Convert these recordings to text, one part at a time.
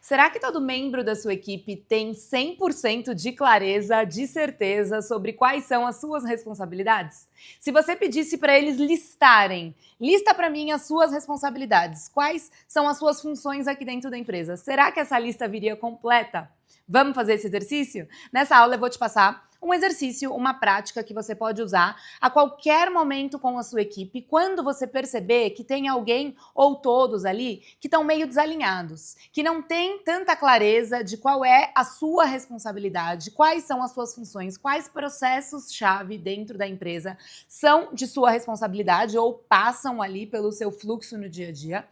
Será que todo membro da sua equipe tem 100% de clareza, de certeza sobre quais são as suas responsabilidades? Se você pedisse para eles listarem, lista para mim as suas responsabilidades, quais são as suas funções aqui dentro da empresa, será que essa lista viria completa? Vamos fazer esse exercício? Nessa aula eu vou te passar um exercício, uma prática que você pode usar a qualquer momento com a sua equipe, quando você perceber que tem alguém ou todos ali que estão meio desalinhados, que não tem tanta clareza de qual é a sua responsabilidade, quais são as suas funções, quais processos-chave dentro da empresa são de sua responsabilidade ou passam ali pelo seu fluxo no dia a dia.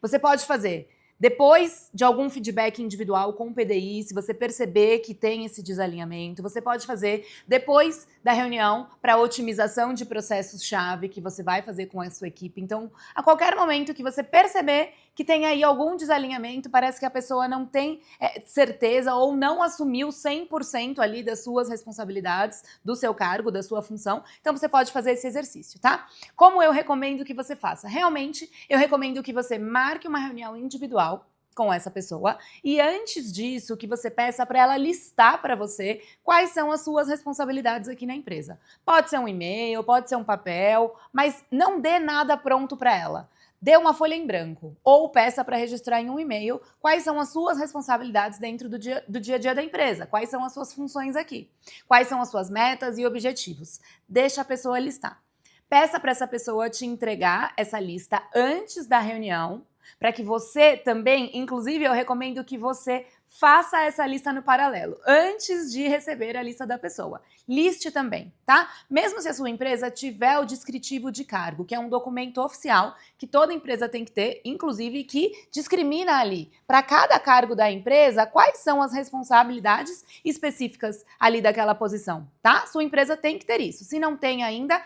Você pode fazer depois de algum feedback individual com o PDI, se você perceber que tem esse desalinhamento, você pode fazer depois da reunião para otimização de processos-chave que você vai fazer com a sua equipe. Então, a qualquer momento que você perceber que tem aí algum desalinhamento, parece que a pessoa não tem certeza ou não assumiu 100% ali das suas responsabilidades, do seu cargo, da sua função, então você pode fazer esse exercício, tá? Como eu recomendo que você faça? Realmente, eu recomendo que você marque uma reunião individual com essa pessoa e antes disso que você peça para ela listar para você quais são as suas responsabilidades aqui na empresa. Pode ser um e-mail, pode ser um papel, mas não dê nada pronto para ela. Dê uma folha em branco ou peça para registrar em um e-mail quais são as suas responsabilidades dentro do dia a dia da empresa, quais são as suas funções aqui, quais são as suas metas e objetivos. Deixa a pessoa listar. Peça para essa pessoa te entregar essa lista antes da reunião, para que você também, inclusive eu recomendo que você faça essa lista no paralelo, antes de receber a lista da pessoa. Liste também, tá? Mesmo se a sua empresa tiver o descritivo de cargo, que é um documento oficial que toda empresa tem que ter, inclusive que discrimina ali, para cada cargo da empresa, quais são as responsabilidades específicas ali daquela posição, tá? Sua empresa tem que ter isso. Se não tem ainda,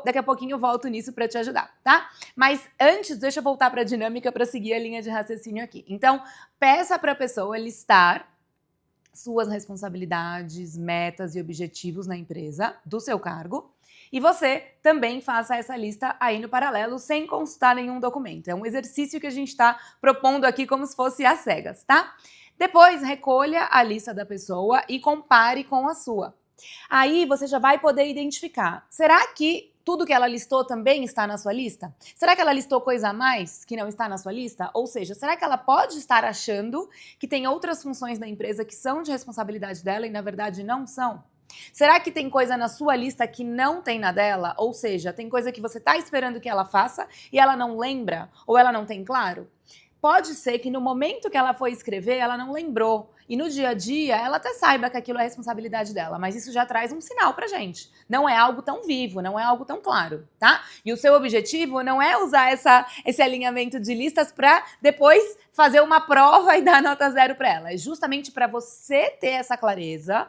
daqui a pouquinho eu volto nisso para te ajudar, tá? Mas antes, deixa eu voltar para a dinâmica para seguir a linha de raciocínio aqui. Então, peça para a pessoa listar suas responsabilidades, metas e objetivos na empresa, do seu cargo, e você também faça essa lista aí no paralelo, sem consultar nenhum documento. É um exercício que a gente está propondo aqui como se fosse às cegas, tá? Depois, recolha a lista da pessoa e compare com a sua. Aí você já vai poder identificar, será que tudo que ela listou também está na sua lista? Será que ela listou coisa a mais que não está na sua lista? Ou seja, será que ela pode estar achando que tem outras funções da empresa que são de responsabilidade dela e na verdade não são? Será que tem coisa na sua lista que não tem na dela? Ou seja, tem coisa que você está esperando que ela faça e ela não lembra ou ela não tem claro? Pode ser que no momento que ela foi escrever, ela não lembrou. E no dia a dia, ela até saiba que aquilo é responsabilidade dela, mas isso já traz um sinal pra gente. Não é algo tão vivo, não é algo tão claro, tá? E o seu objetivo não é usar esse alinhamento de listas pra depois fazer uma prova e dar nota 0 pra ela. É justamente pra você ter essa clareza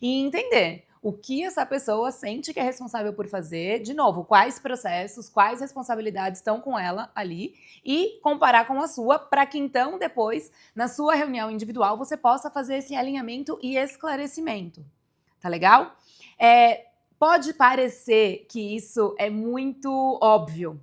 e entender o que essa pessoa sente que é responsável por fazer, de novo, quais processos, quais responsabilidades estão com ela ali e comparar com a sua, para que então depois, na sua reunião individual, você possa fazer esse alinhamento e esclarecimento. Tá legal? Pode parecer que isso é muito óbvio,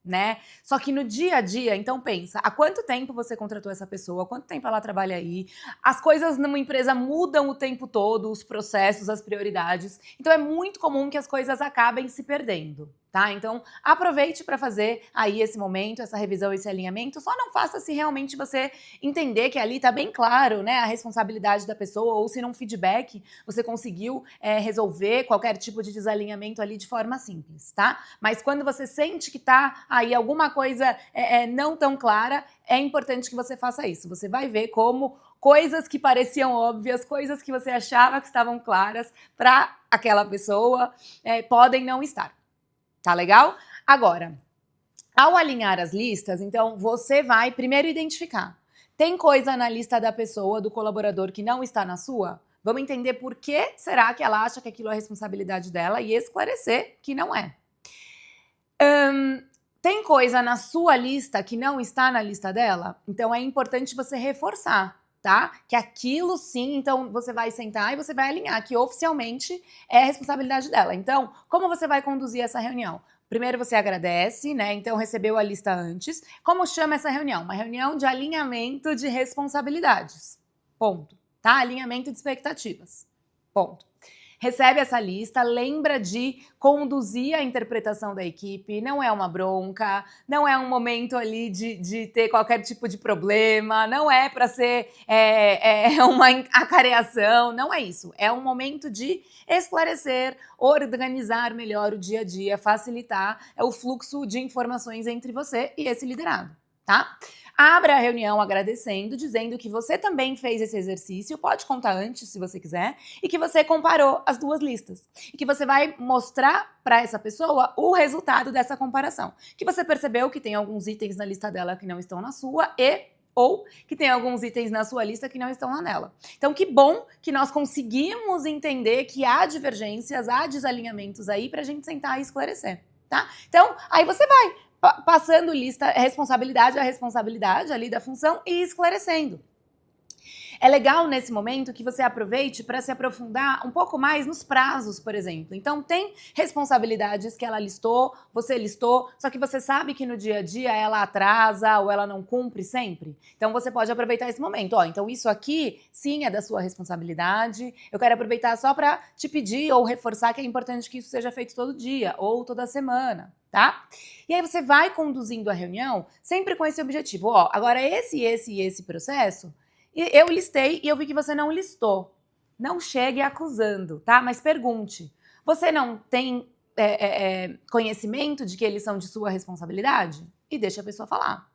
né? Só que no dia a dia, então pensa, há quanto tempo você contratou essa pessoa, há quanto tempo ela trabalha aí, as coisas numa empresa mudam o tempo todo, os processos, as prioridades, então é muito comum que as coisas acabem se perdendo, tá? Então aproveite para fazer aí esse momento, essa revisão, esse alinhamento, só não faça se realmente você entender que ali tá bem claro, né, a responsabilidade da pessoa, ou se num feedback você conseguiu resolver qualquer tipo de desalinhamento ali de forma simples, tá? Mas quando você sente que tá aí alguma coisa não tão clara, é importante que você faça isso. Você vai ver como coisas que pareciam óbvias, coisas que você achava que estavam claras para aquela pessoa podem não estar. Tá legal? Agora, ao alinhar as listas, então você vai primeiro identificar. Tem coisa na lista da pessoa, do colaborador, que não está na sua? Vamos entender por que será que ela acha que aquilo é responsabilidade dela e esclarecer que não é. Tem coisa na sua lista que não está na lista dela? Então é importante você reforçar, tá? Que aquilo sim, então você vai sentar e você vai alinhar que oficialmente é responsabilidade dela. Então, como você vai conduzir essa reunião? Primeiro você agradece, né? Então recebeu a lista antes. Como chama essa reunião? Uma reunião de alinhamento de responsabilidades. Ponto. Tá? Alinhamento de expectativas. Ponto. Recebe essa lista, lembra de conduzir a interpretação da equipe, não é uma bronca, não é um momento ali de ter qualquer tipo de problema, não é para ser uma acareação, não é isso. É um momento de esclarecer, organizar melhor o dia a dia, facilitar o fluxo de informações entre você e esse liderado, tá? Abra a reunião agradecendo, dizendo que você também fez esse exercício, pode contar antes se você quiser, e que você comparou as duas listas. E que você vai mostrar para essa pessoa o resultado dessa comparação. Que você percebeu que tem alguns itens na lista dela que não estão na sua ou que tem alguns itens na sua lista que não estão lá nela. Então, que bom que nós conseguimos entender que há divergências, há desalinhamentos aí para a gente sentar e esclarecer, tá? Então, aí você vai passando lista, responsabilidade a responsabilidade ali da função e esclarecendo. É legal nesse momento que você aproveite para se aprofundar um pouco mais nos prazos, por exemplo. Então, tem responsabilidades que ela listou, você listou, só que você sabe que no dia a dia ela atrasa ou ela não cumpre sempre. Então, você pode aproveitar esse momento. Então isso aqui, sim, é da sua responsabilidade. Eu quero aproveitar só para te pedir ou reforçar que é importante que isso seja feito todo dia ou toda semana, tá? E aí você vai conduzindo a reunião sempre com esse objetivo. Agora esse processo, eu listei e eu vi que você não listou. Não chegue acusando, tá? Mas pergunte. Você não tem conhecimento de que eles são de sua responsabilidade? E deixa a pessoa falar.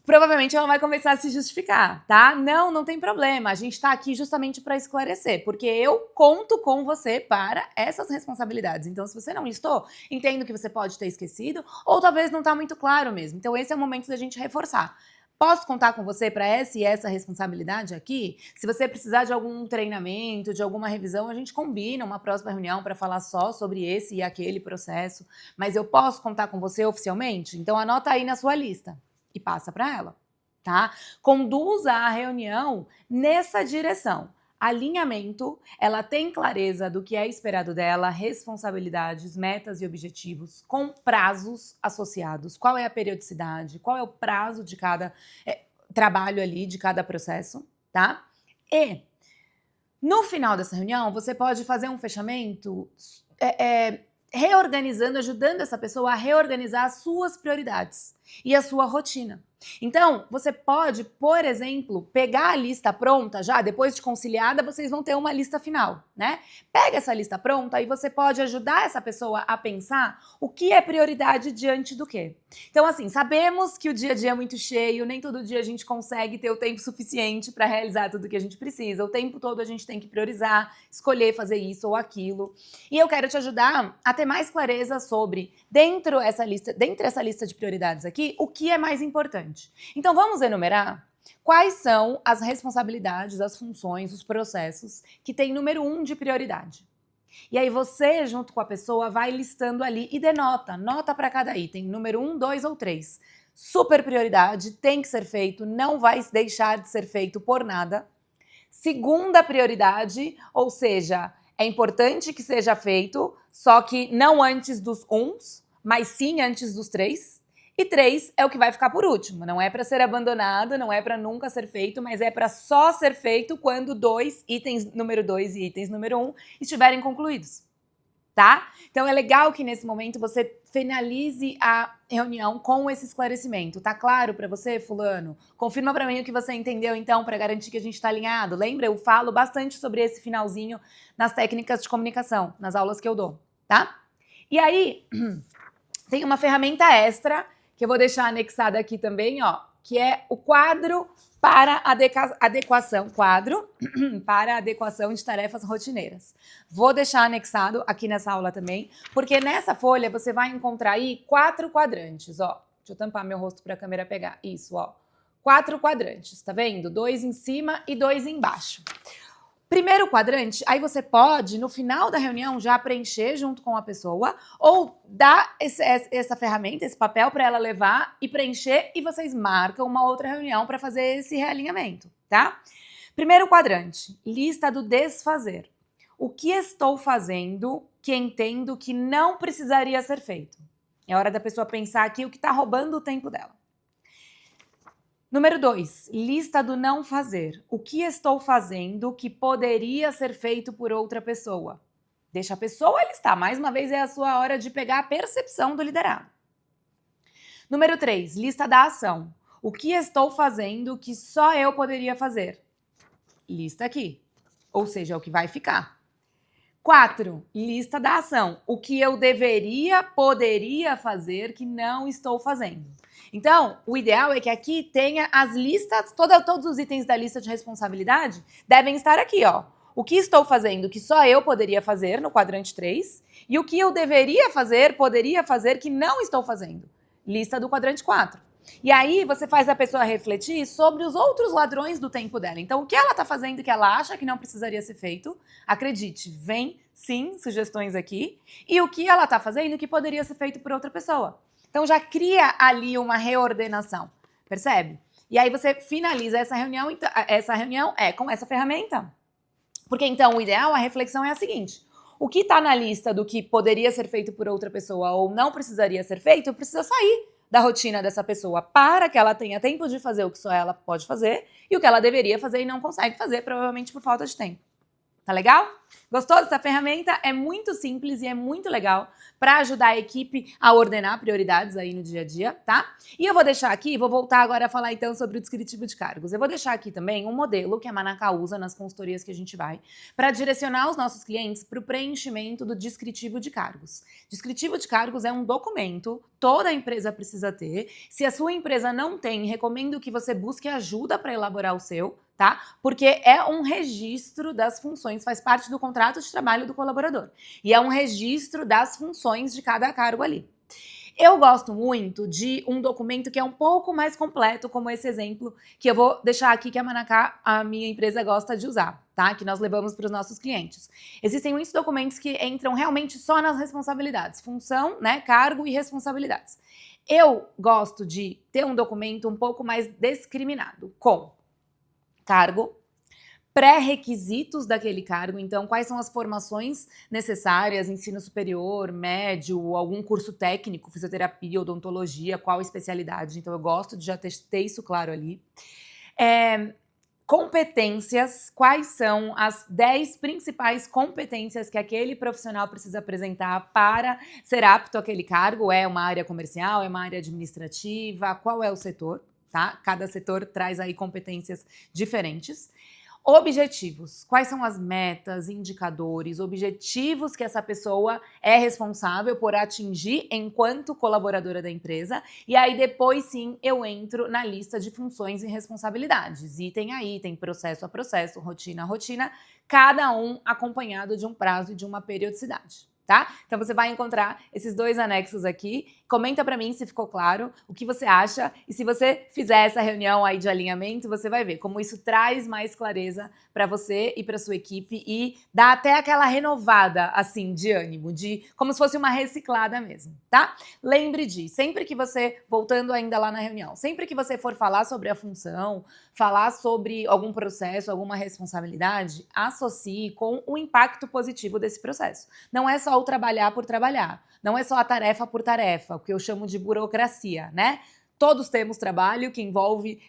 Provavelmente ela vai começar a se justificar, tá? Não tem problema. A gente tá aqui justamente para esclarecer, porque eu conto com você para essas responsabilidades. Então, se você não listou, entendo que você pode ter esquecido, ou talvez não tá muito claro mesmo. Então, esse é o momento da gente reforçar. Posso contar com você para essa e essa responsabilidade aqui? Se você precisar de algum treinamento, de alguma revisão, a gente combina uma próxima reunião para falar só sobre esse e aquele processo. Mas eu posso contar com você oficialmente? Então, anota aí na sua lista e passa para ela, tá? Conduza a reunião nessa direção. Alinhamento, ela tem clareza do que é esperado dela, responsabilidades, metas e objetivos, com prazos associados. Qual é a periodicidade? Qual é o prazo de cada trabalho ali, de cada processo, tá? E no final dessa reunião, você pode fazer um fechamento reorganizando, ajudando essa pessoa a reorganizar as suas prioridades e a sua rotina. Então, você pode, por exemplo, pegar a lista pronta já, depois de conciliada, vocês vão ter uma lista final, né? Pega essa lista pronta e você pode ajudar essa pessoa a pensar o que é prioridade diante do quê. Então, assim, sabemos que o dia a dia é muito cheio, nem todo dia a gente consegue ter o tempo suficiente para realizar tudo o que a gente precisa. O tempo todo a gente tem que priorizar, escolher fazer isso ou aquilo. E eu quero te ajudar a ter mais clareza sobre, dentre essa lista de prioridades aqui, o que é mais importante. Então, vamos enumerar quais são as responsabilidades, as funções, os processos que tem número 1 de prioridade. E aí você, junto com a pessoa, vai listando ali e denota, nota para cada item, número 1, 2 ou 3. Super prioridade, tem que ser feito, não vai deixar de ser feito por nada. Segunda prioridade, ou seja, é importante que seja feito, só que não antes dos 1s, mas sim antes dos 3. E 3 é o que vai ficar por último. Não é para ser abandonado, não é para nunca ser feito, mas é para só ser feito quando itens número 2 e itens número 1 estiverem concluídos, tá? Então é legal que nesse momento você finalize a reunião com esse esclarecimento. Tá claro para você, fulano? Confirma para mim o que você entendeu então, para garantir que a gente está alinhado. Lembra? Eu falo bastante sobre esse finalzinho nas técnicas de comunicação, nas aulas que eu dou, tá? E aí, tem uma ferramenta extra que eu vou deixar anexada aqui também, que é o quadro para adequação de tarefas rotineiras. Vou deixar anexado aqui nessa aula também, porque nessa folha você vai encontrar aí 4 quadrantes, Deixa eu tampar meu rosto para a câmera pegar. Isso, 4 quadrantes, tá vendo? 2 em cima e 2 embaixo. Primeiro quadrante, aí você pode, no final da reunião, já preencher junto com a pessoa ou dar essa ferramenta, esse papel para ela levar e preencher e vocês marcam uma outra reunião para fazer esse realinhamento, tá? Primeiro quadrante, lista do desfazer. o que estou fazendo que entendo que não precisaria ser feito? É hora da pessoa pensar aqui o que está roubando o tempo dela. Número 2, lista do não fazer. O que estou fazendo que poderia ser feito por outra pessoa? Deixa a pessoa listar. Mais uma vez, é a sua hora de pegar a percepção do liderado. Número 3, lista da ação. O que estou fazendo que só eu poderia fazer? Lista aqui. Ou seja, é o que vai ficar. 4, lista da ação. O que eu poderia fazer que não estou fazendo. Então, o ideal é que aqui tenha as listas, todos os itens da lista de responsabilidade devem estar aqui, ó. O que estou fazendo que só eu poderia fazer, no quadrante 3, e o que eu poderia fazer que não estou fazendo. Lista do quadrante 4. E aí você faz a pessoa refletir sobre os outros ladrões do tempo dela. Então, o que ela está fazendo que ela acha que não precisaria ser feito, acredite, vem sim sugestões aqui. E o que ela está fazendo que poderia ser feito por outra pessoa. Então, já cria ali uma reordenação, percebe? E aí você finaliza essa reunião com essa ferramenta. Porque então, o ideal, a reflexão é a seguinte: o que está na lista do que poderia ser feito por outra pessoa ou não precisaria ser feito, precisa sair da rotina dessa pessoa para que ela tenha tempo de fazer o que só ela pode fazer e o que ela deveria fazer e não consegue fazer, provavelmente por falta de tempo. Tá legal? Gostou dessa ferramenta? É muito simples e é muito legal para ajudar a equipe a ordenar prioridades aí no dia a dia, tá? E eu vou deixar aqui, vou voltar agora a falar então sobre o descritivo de cargos. Eu vou deixar aqui também um modelo que a Manacá usa nas consultorias que a gente vai para direcionar os nossos clientes para o preenchimento do descritivo de cargos. Descritivo de cargos é um documento, toda empresa precisa ter. Se a sua empresa não tem, recomendo que você busque ajuda para elaborar o seu, tá? Porque é um registro das funções, faz parte do contrato de trabalho do colaborador. E é um registro das funções de cada cargo ali. Eu gosto muito de um documento que é um pouco mais completo, como esse exemplo que eu vou deixar aqui, que a Manacá, a minha empresa, gosta de usar, tá? Que nós levamos para os nossos clientes. Existem muitos documentos que entram realmente só nas responsabilidades, função, né, cargo e responsabilidades. Eu gosto de ter um documento um pouco mais discriminado, com cargo, pré-requisitos daquele cargo, então quais são as formações necessárias, ensino superior, médio, algum curso técnico, fisioterapia, odontologia, qual especialidade, então eu gosto de já ter isso claro ali. Competências, quais são as 10 principais competências que aquele profissional precisa apresentar para ser apto àquele cargo, é uma área comercial, é uma área administrativa, qual é o setor, tá? Cada setor traz aí competências diferentes. Objetivos. Quais são as metas, indicadores, objetivos que essa pessoa é responsável por atingir enquanto colaboradora da empresa? E aí depois sim eu entro na lista de funções e responsabilidades. Item a item, processo a processo, rotina a rotina, cada um acompanhado de um prazo e de uma periodicidade. Tá? Então você vai encontrar esses 2 anexos aqui. Comenta para mim se ficou claro, o que você acha, e se você fizer essa reunião aí de alinhamento, você vai ver como isso traz mais clareza para você e para sua equipe e dá até aquela renovada assim de ânimo, de como se fosse uma reciclada mesmo, tá? Lembre de, sempre que você, voltando ainda lá na reunião, sempre que você for falar sobre a função, falar sobre algum processo, alguma responsabilidade, associe com o impacto positivo desse processo. Não é só o trabalhar por trabalhar, não é só a tarefa por tarefa, o que eu chamo de burocracia, né? Todos temos trabalho que envolve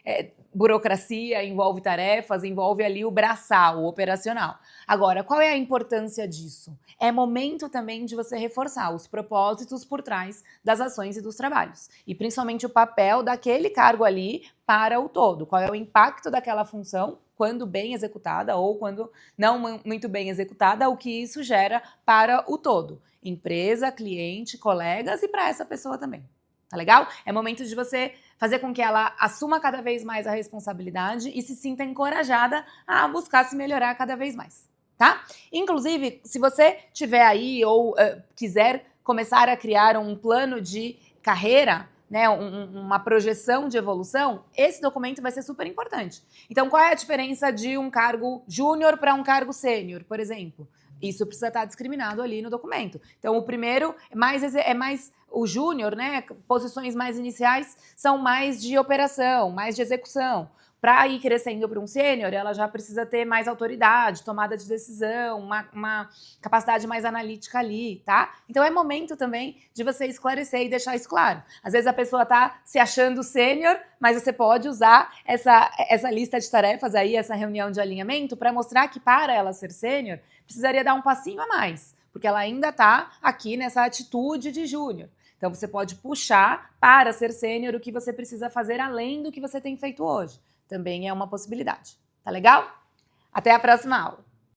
burocracia, envolve tarefas, envolve ali o braçal, o operacional. Agora, qual é a importância disso? É momento também de você reforçar os propósitos por trás das ações e dos trabalhos. E principalmente o papel daquele cargo ali para o todo. Qual é o impacto daquela função quando bem executada ou quando não muito bem executada, o que isso gera para o todo. Empresa, cliente, colegas e para essa pessoa também. Tá legal? É momento de você fazer com que ela assuma cada vez mais a responsabilidade e se sinta encorajada a buscar se melhorar cada vez mais, tá? Inclusive, se você tiver aí ou quiser começar a criar um plano de carreira, né, uma projeção de evolução, esse documento vai ser super importante. Então, qual é a diferença de um cargo júnior para um cargo sênior, por exemplo? Isso precisa estar discriminado ali no documento. Então, o primeiro é mais o júnior, né? Posições mais iniciais são mais de operação, mais de execução. para ir crescendo para um sênior, ela já precisa ter mais autoridade, tomada de decisão, uma capacidade mais analítica ali, tá? Então é momento também de você esclarecer e deixar isso claro. Às vezes a pessoa tá se achando sênior, mas você pode usar essa lista de tarefas aí, essa reunião de alinhamento, para mostrar que para ela ser sênior, precisaria dar um passinho a mais, porque ela ainda está aqui nessa atitude de júnior. Então você pode puxar para ser sênior o que você precisa fazer além do que você tem feito hoje. Também é uma possibilidade. Tá legal? Até a próxima aula!